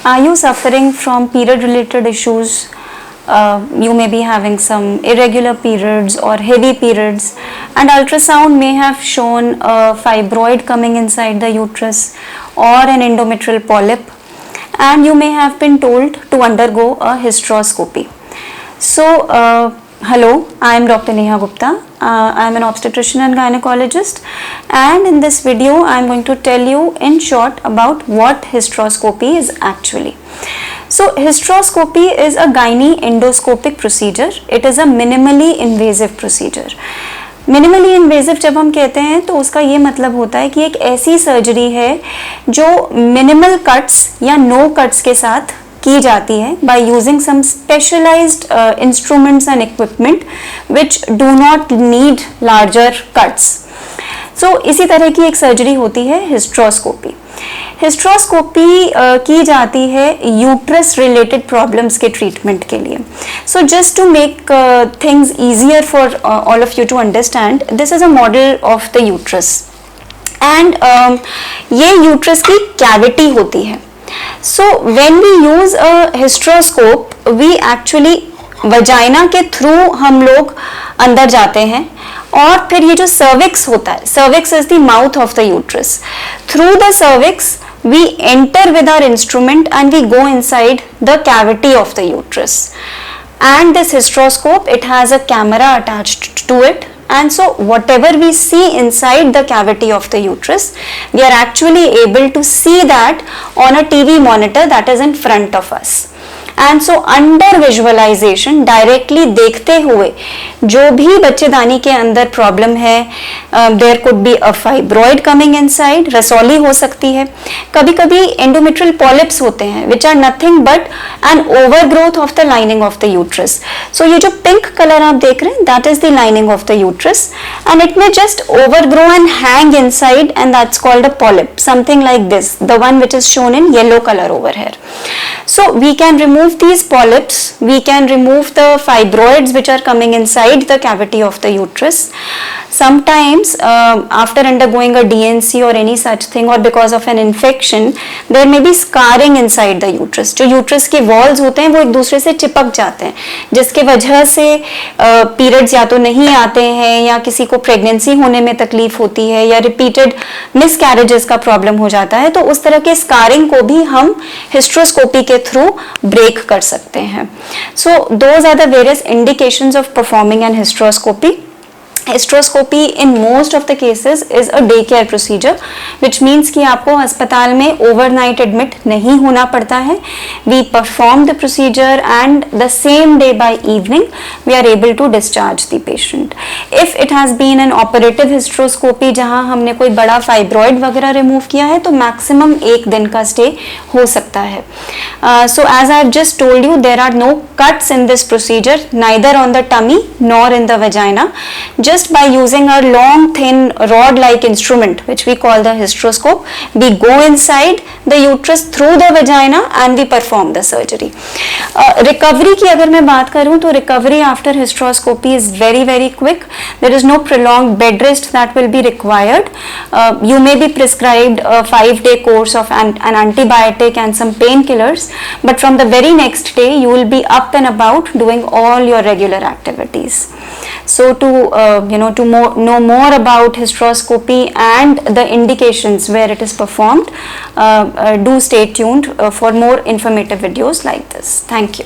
Are you suffering from period related issues? You may be having some irregular periods or heavy periods, and ultrasound may have shown a fibroid coming inside the uterus or an endometrial polyp, and you may have been told to undergo a hysteroscopy. So, hello, I am Dr. Neha Gupta. I am an obstetrician and gynecologist, and in this video I am going to tell you in short about what hysteroscopy is actually. So, hysteroscopy is a gynae endoscopic procedure. It is a minimally invasive procedure. Minimally invasive जब हम कहते हैं तो उसका ये मतलब होता है कि एक ऐसी सर्जरी है जो मिनिमल कट्स या नो कट्स के साथ की जाती है by using some specialised instruments and equipment which do not need larger cuts. So इसी तरह की एक सर्जरी होती है हिस्ट्रोस्कोपी. हिस्ट्रोस्कोपी की जाती है यूट्रस रिलेटेड प्रॉब्लम्स के ट्रीटमेंट के लिए. So just to make things easier for all of you to understand, this is a model of the uterus and ये यूट्रस की कैविटी होती है. So when we use a hysteroscope, we actually vagina के through हम लोग अंदर जाते हैं और फिर ये जो सर्विक्स होता है, cervix is the mouth of the uterus. Through the cervix we enter with our instrument and we go inside the cavity of the uterus. And this hysteroscope, it has a camera attached to it. And so whatever we see inside the cavity of the uterus, we are actually able to see that on a TV monitor that is in front of us. And so under visualization, directly देखते हुए जो भी बच्चेदानी के अंदर problem है, there could be a fibroid coming inside, रसौली हो सकती है, कभी कभी endometrial polyps होते हैं which are nothing but an overgrowth of the lining of the uterus. So ये जो pink color आप देख रहे हैं, that is the lining of the uterus and it may just overgrow and hang inside and that's called a polyp, something like this, the one which is shown in yellow color over here. So we can remove these polyps, we can remove the fibroids which are coming inside the cavity of the uterus. Sometimes after undergoing a DNC or any such thing or because of an infection, there may be scarring inside the uterus. जो uterus के walls होते हैं वो एक दूसरे से चिपक जाते हैं जिसके वजह से periods या तो नहीं आते हैं या किसी को pregnancy होने में तकलीफ होती है या repeated miscarriages का problem हो जाता है, तो उस तरह के scarring को भी हम hysteroscopy के through break कर सकते हैं. So those are the various indications of performing an hysteroscopy. Hysteroscopy in most of the cases is a day care procedure, which means कि आपको अस्पताल में overnight admit नहीं होना पड़ता है. We perform the procedure and the same day by evening we are able to discharge the patient. If it has been an operative hysteroscopy जहाँ हमने कोई बड़ा fibroid वगैरह remove किया है तो maximum एक दिन का stay हो सकता है. So as I have just told you, there are no cuts in this procedure, neither on the tummy nor in the vagina. Just by using a long thin rod like instrument which we call the hysteroscope, we go inside the uterus through the vagina and we perform the surgery. Recovery की अगर मैं बात करूँ तो recovery after hysteroscopy is very quick. There is no prolonged bed rest that will be required. You may be prescribed a 5-day course of an antibiotic and some painkillers, but from the very next day you will be up and about doing all your regular activities. So to know more about hysteroscopy and the indications where it is performed, do stay tuned for more informative videos like this. Thank you.